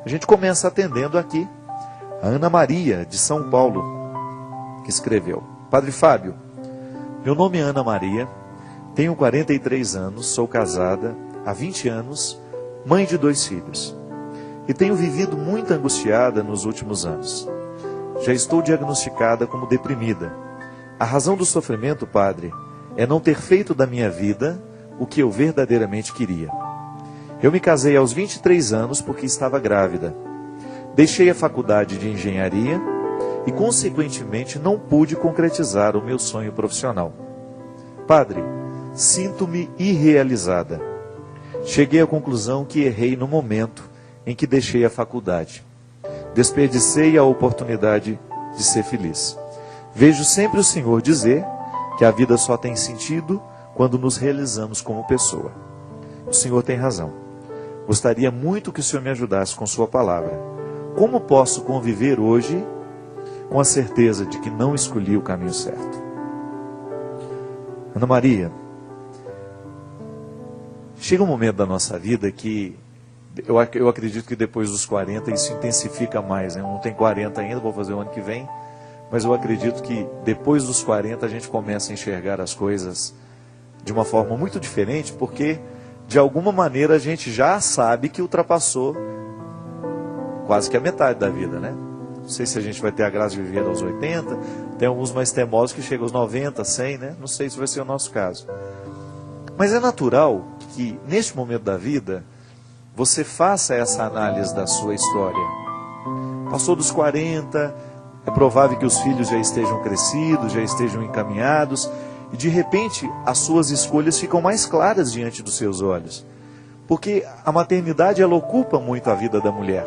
A gente começa atendendo aqui a Ana Maria, de São Paulo, que escreveu: Padre Fábio, meu nome é Ana Maria, tenho 43 anos, sou casada há 20 anos, mãe de 2 filhos. E tenho vivido muito angustiada nos últimos anos. Já estou diagnosticada como deprimida. A razão do sofrimento, padre, é não ter feito da minha vida o que eu verdadeiramente queria. Eu me casei aos 23 anos porque estava grávida. Deixei a faculdade de engenharia e, consequentemente, não pude concretizar o meu sonho profissional. Padre, sinto-me irrealizada. Cheguei à conclusão que errei no momento em que deixei a faculdade. Desperdicei a oportunidade de ser feliz. Vejo sempre o Senhor dizer que a vida só tem sentido quando nos realizamos como pessoa. O Senhor tem razão. Gostaria muito que o Senhor me ajudasse com sua palavra. Como posso conviver hoje com a certeza de que não escolhi o caminho certo? Ana Maria, chega um momento da nossa vida que eu acredito que depois dos 40 isso intensifica mais, né? Eu não tenho 40 ainda, vou fazer o ano que vem, mas eu acredito que depois dos 40 a gente começa a enxergar as coisas de uma forma muito diferente, porque de alguma maneira a gente já sabe que ultrapassou quase que a metade da vida, né? Não sei se a gente vai ter a graça de viver aos 80, tem alguns mais teimosos que chegam aos 90, 100, né? Não sei se vai ser o nosso caso. Mas é natural que neste momento da vida você faça essa análise da sua história. Passou dos 40, é provável que os filhos já estejam crescidos, já estejam encaminhados, e de repente as suas escolhas ficam mais claras diante dos seus olhos. Porque a maternidade, ela ocupa muito a vida da mulher.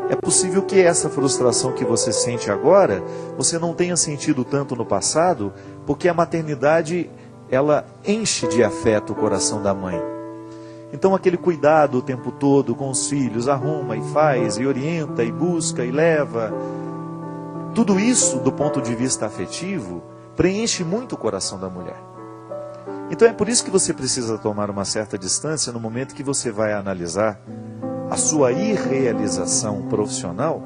É possível que essa frustração que você sente agora, você não tenha sentido tanto no passado, porque a maternidade, ela enche de afeto o coração da mãe. Então aquele cuidado o tempo todo com os filhos, arruma e faz, e orienta, e busca, e leva. Tudo isso, do ponto de vista afetivo, preenche muito o coração da mulher. Então é por isso que você precisa tomar uma certa distância no momento que você vai analisar a sua irrealização profissional,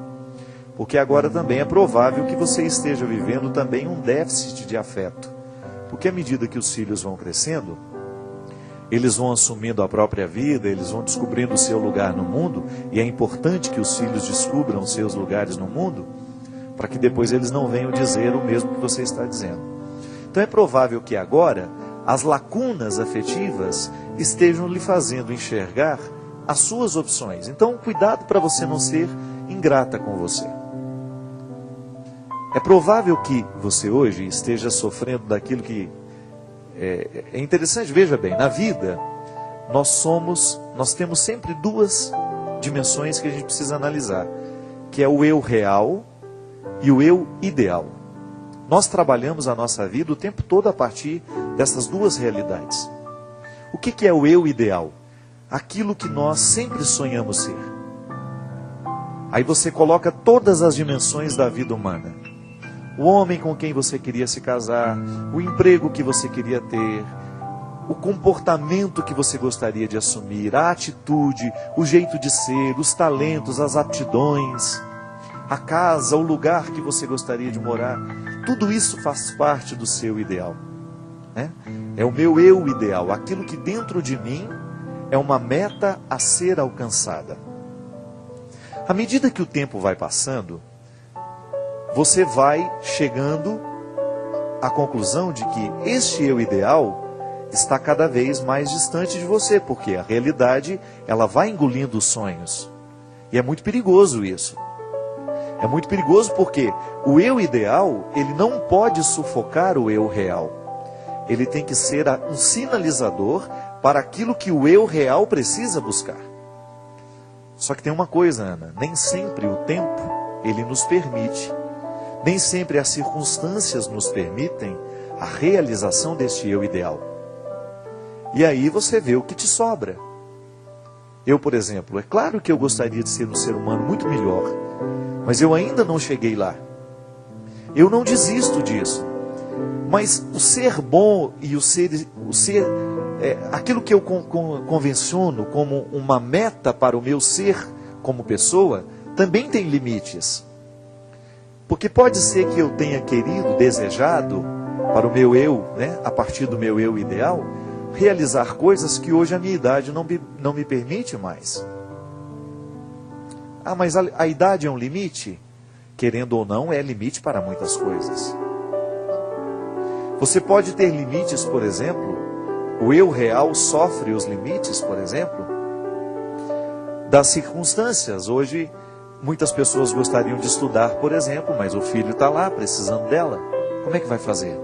porque agora também é provável que você esteja vivendo também um déficit de afeto. Porque à medida que os filhos vão crescendo, eles vão assumindo a própria vida, eles vão descobrindo o seu lugar no mundo, e é importante que os filhos descubram os seus lugares no mundo, para que depois eles não venham dizer o mesmo que você está dizendo. Então é provável que agora as lacunas afetivas estejam lhe fazendo enxergar as suas opções. Então cuidado para você não ser ingrata com você. É provável que você hoje esteja sofrendo daquilo que é interessante. Veja bem, na vida nós temos sempre 2 dimensões que a gente precisa analisar, que é o eu real e o eu ideal. Nós trabalhamos a nossa vida o tempo todo a partir dessas 2 realidades. O que é o eu ideal? Aquilo que nós sempre sonhamos ser. Aí você coloca todas as dimensões da vida humana. O homem com quem você queria se casar, o emprego que você queria ter, o comportamento que você gostaria de assumir, a atitude, o jeito de ser, os talentos, as aptidões, a casa, o lugar que você gostaria de morar. Tudo isso faz parte do seu ideal, né? É o meu eu ideal, aquilo que dentro de mim é uma meta a ser alcançada. À medida que o tempo vai passando, você vai chegando à conclusão de que este eu ideal está cada vez mais distante de você, porque a realidade, ela vai engolindo os sonhos. E é muito perigoso isso. É muito perigoso porque o eu ideal, ele não pode sufocar o eu real. Ele tem que ser um sinalizador para aquilo que o eu real precisa buscar. Só que tem uma coisa, Ana, nem sempre o tempo, ele nos permite, nem sempre as circunstâncias nos permitem a realização deste eu ideal. E aí você vê o que te sobra. Eu, por exemplo, é claro que eu gostaria de ser um ser humano muito melhor, mas eu ainda não cheguei lá. Eu não desisto disso. Mas o ser bom e aquilo que eu convenciono como uma meta para o meu ser como pessoa, também tem limites. Porque pode ser que eu tenha querido, desejado, para o meu eu, né, a partir do meu eu ideal, realizar coisas que hoje a minha idade não me permite mais. Ah, mas a idade é um limite? Querendo ou não, é limite para muitas coisas. Você pode ter limites, por exemplo, o eu real sofre os limites, por exemplo, das circunstâncias. Hoje, muitas pessoas gostariam de estudar, por exemplo, mas o filho está lá, precisando dela. Como é que vai fazer?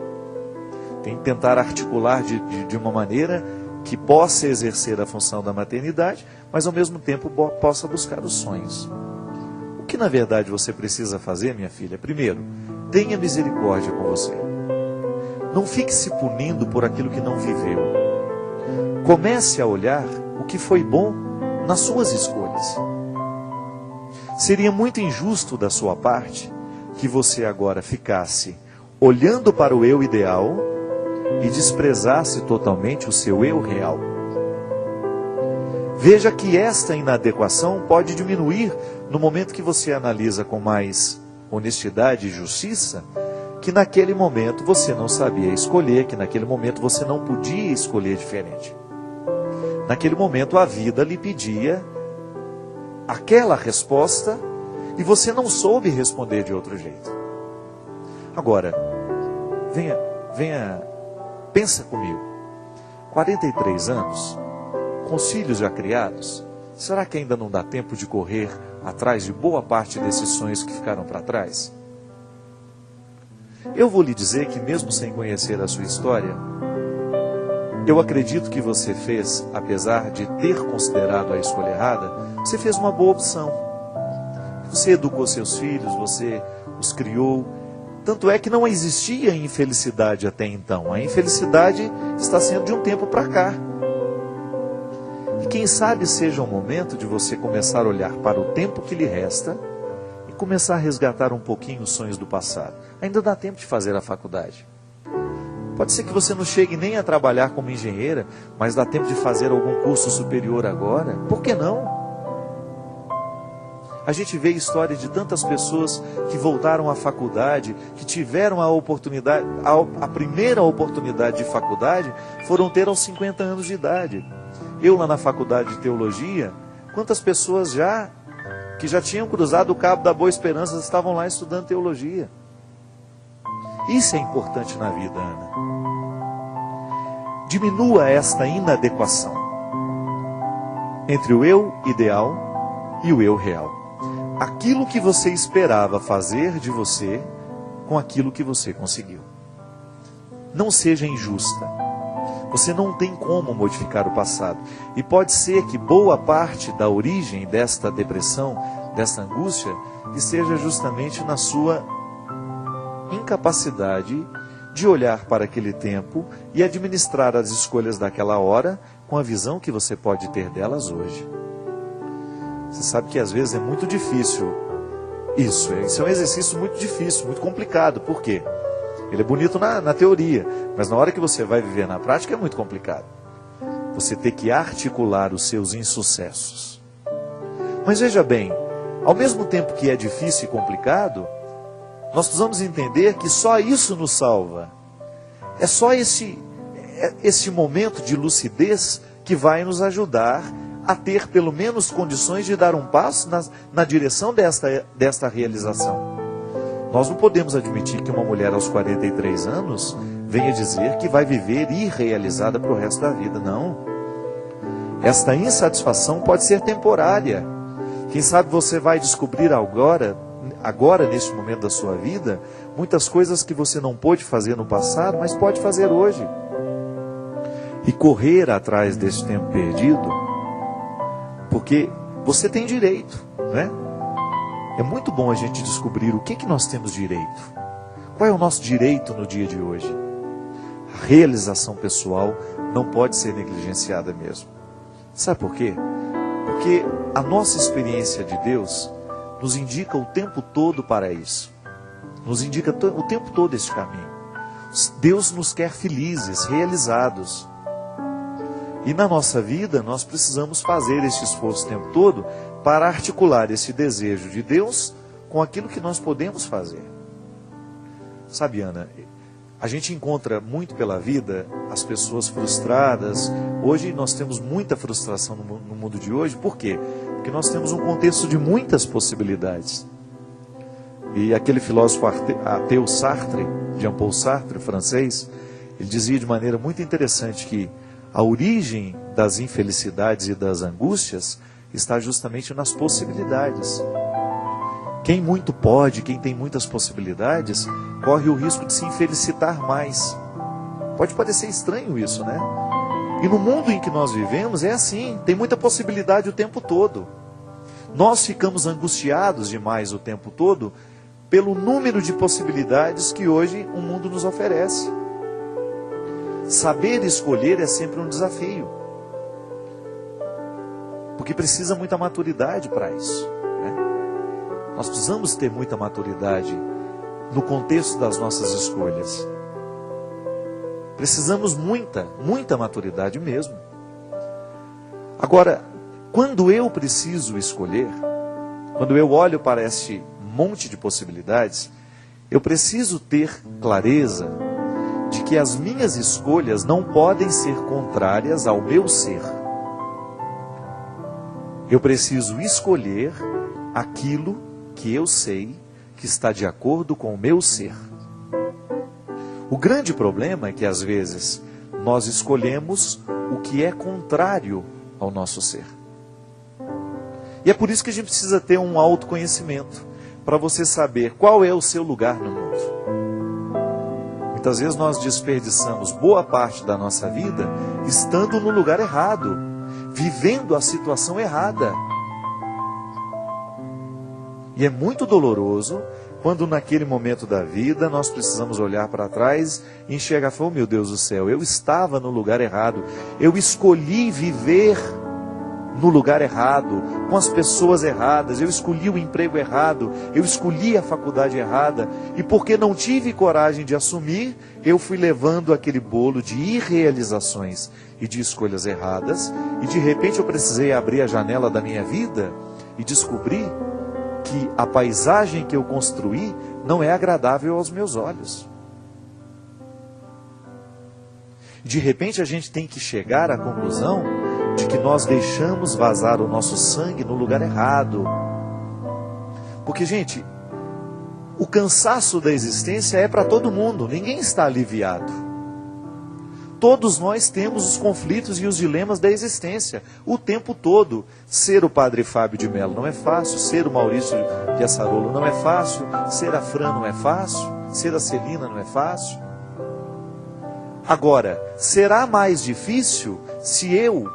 Tem que tentar articular de uma maneira que possa exercer a função da maternidade, mas ao mesmo tempo possa buscar os sonhos. O que na verdade você precisa fazer, minha filha? Primeiro, tenha misericórdia com você. Não fique se punindo por aquilo que não viveu. Comece a olhar o que foi bom nas suas escolhas. Seria muito injusto da sua parte que você agora ficasse olhando para o eu ideal e desprezasse totalmente o seu eu real. Veja que esta inadequação pode diminuir no momento que você analisa com mais honestidade e justiça, que naquele momento você não sabia escolher, que naquele momento você não podia escolher diferente. Naquele momento a vida lhe pedia aquela resposta e você não soube responder de outro jeito. Agora, venha, pensa comigo. 43 anos, com os filhos já criados, será que ainda não dá tempo de correr atrás de boa parte desses sonhos que ficaram para trás? Eu vou lhe dizer que mesmo sem conhecer a sua história, eu acredito que você fez, apesar de ter considerado a escolha errada, você fez uma boa opção. Você educou seus filhos, você os criou. Tanto é que não existia infelicidade até então. A infelicidade está sendo de um tempo para cá. E quem sabe seja o momento de você começar a olhar para o tempo que lhe resta e começar a resgatar um pouquinho os sonhos do passado. Ainda dá tempo de fazer a faculdade. Pode ser que você não chegue nem a trabalhar como engenheira, mas dá tempo de fazer algum curso superior agora. Por que não? A gente vê histórias de tantas pessoas que voltaram à faculdade, que tiveram a oportunidade, a primeira oportunidade de faculdade, foram ter aos 50 anos de idade. Eu lá na faculdade de teologia, quantas pessoas que já tinham cruzado o Cabo da Boa Esperança, estavam lá estudando teologia. Isso é importante na vida, Ana. Diminua esta inadequação entre o eu ideal e o eu real. Aquilo que você esperava fazer de você com aquilo que você conseguiu. Não seja injusta. Você não tem como modificar o passado. E pode ser que boa parte da origem desta depressão, desta angústia, esteja justamente na sua incapacidade de olhar para aquele tempo e administrar as escolhas daquela hora com a visão que você pode ter delas hoje. Você sabe que às vezes é muito difícil isso. Isso é um exercício muito difícil, muito complicado. Por quê? Ele é bonito na teoria, mas na hora que você vai viver na prática é muito complicado. Você tem que articular os seus insucessos. Mas veja bem, ao mesmo tempo que é difícil e complicado, nós precisamos entender que só isso nos salva. É só esse momento de lucidez que vai nos ajudar a ter pelo menos condições de dar um passo na direção desta realização. Nós não podemos admitir que uma mulher aos 43 anos venha dizer que vai viver irrealizada para o resto da vida. Não. Esta insatisfação pode ser temporária. Quem sabe você vai descobrir agora, neste momento da sua vida, muitas coisas que você não pôde fazer no passado, mas pode fazer hoje. E correr atrás desse tempo perdido, porque você tem direito, né? É muito bom a gente descobrir o que nós temos direito. Qual é o nosso direito no dia de hoje? A realização pessoal não pode ser negligenciada mesmo. Sabe por quê? Porque a nossa experiência de Deus nos indica o tempo todo para isso. Nos indica o tempo todo esse caminho. Deus nos quer felizes, realizados. E na nossa vida nós precisamos fazer esse esforço o tempo todo para articular esse desejo de Deus com aquilo que nós podemos fazer. Sabe, Ana, a gente encontra muito pela vida as pessoas frustradas. Hoje nós temos muita frustração no mundo de hoje. Por quê? Porque nós temos um contexto de muitas possibilidades. E aquele filósofo ateu Sartre, Jean-Paul Sartre, francês, ele dizia de maneira muito interessante que a origem das infelicidades e das angústias está justamente nas possibilidades. Quem muito pode, quem tem muitas possibilidades, corre o risco de se infelicitar mais. Pode parecer estranho isso, né? E no mundo em que nós vivemos é assim, tem muita possibilidade o tempo todo. Nós ficamos angustiados demais o tempo todo pelo número de possibilidades que hoje o mundo nos oferece. Saber escolher é sempre um desafio, porque precisa muita maturidade para isso, né? Nós precisamos ter muita maturidade no contexto das nossas escolhas. Precisamos muita maturidade mesmo. Agora, quando eu preciso escolher, quando eu olho para este monte de possibilidades, eu preciso ter clareza de que as minhas escolhas não podem ser contrárias ao meu ser. Eu preciso escolher aquilo que eu sei que está de acordo com o meu ser. O grande problema é que às vezes nós escolhemos o que é contrário ao nosso ser. E é por isso que a gente precisa ter um autoconhecimento, para você saber qual é o seu lugar no mundo. Muitas vezes nós desperdiçamos boa parte da nossa vida estando no lugar errado, vivendo a situação errada. E é muito doloroso quando naquele momento da vida nós precisamos olhar para trás e enxergar, oh meu Deus do céu, eu estava no lugar errado, eu escolhi viver no lugar errado, com as pessoas erradas, eu escolhi o emprego errado, eu escolhi a faculdade errada, e porque não tive coragem de assumir, eu fui levando aquele bolo de irrealizações e de escolhas erradas, e de repente eu precisei abrir a janela da minha vida e descobrir que a paisagem que eu construí não é agradável aos meus olhos. De repente a gente tem que chegar à conclusão de que nós deixamos vazar o nosso sangue no lugar errado. Porque, gente, o cansaço da existência é para todo mundo, ninguém está aliviado. Todos nós temos os conflitos e os dilemas da existência, o tempo todo. Ser o Padre Fábio de Mello não é fácil, ser o Maurício de Assarolo não é fácil, ser a Fran não é fácil, ser a Celina não é fácil. Agora, será mais difícil se eu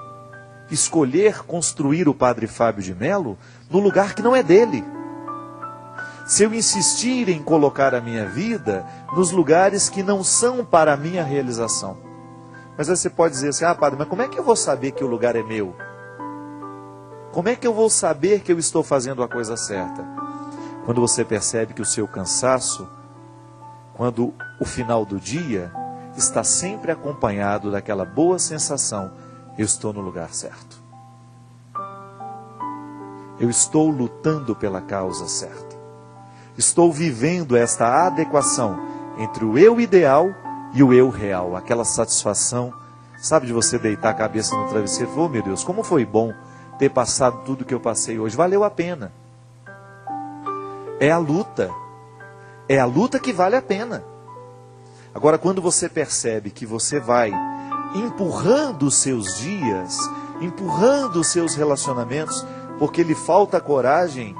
escolher construir o Padre Fábio de Mello no lugar que não é dele? Se eu insistir em colocar a minha vida nos lugares que não são para a minha realização. Mas aí você pode dizer assim, padre, mas como é que eu vou saber que o lugar é meu? Como é que eu vou saber que eu estou fazendo a coisa certa? Quando você percebe que o seu cansaço, quando o final do dia, está sempre acompanhado daquela boa sensação, eu estou no lugar certo. Eu estou lutando pela causa certa. Estou vivendo esta adequação entre o eu ideal e o eu real. Aquela satisfação, sabe, de você deitar a cabeça no travesseiro e falar, oh meu Deus, como foi bom ter passado tudo que eu passei hoje. Valeu a pena. É a luta. É a luta que vale a pena. Agora, quando você percebe que você vai empurrando os seus dias, empurrando os seus relacionamentos, porque lhe falta coragem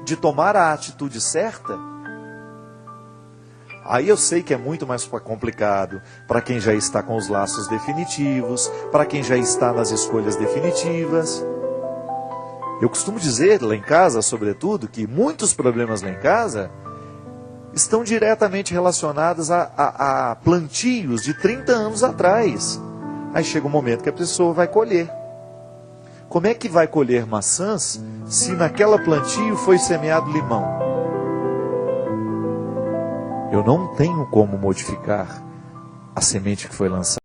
de tomar a atitude certa, aí eu sei que é muito mais complicado para quem já está com os laços definitivos, para quem já está nas escolhas definitivas. Eu costumo dizer lá em casa, sobretudo, que muitos problemas lá em casa estão diretamente relacionados a plantios de 30 anos atrás. Aí chega um momento que a pessoa vai colher. Como é que vai colher maçãs se naquela plantio foi semeado limão? Eu não tenho como modificar a semente que foi lançada.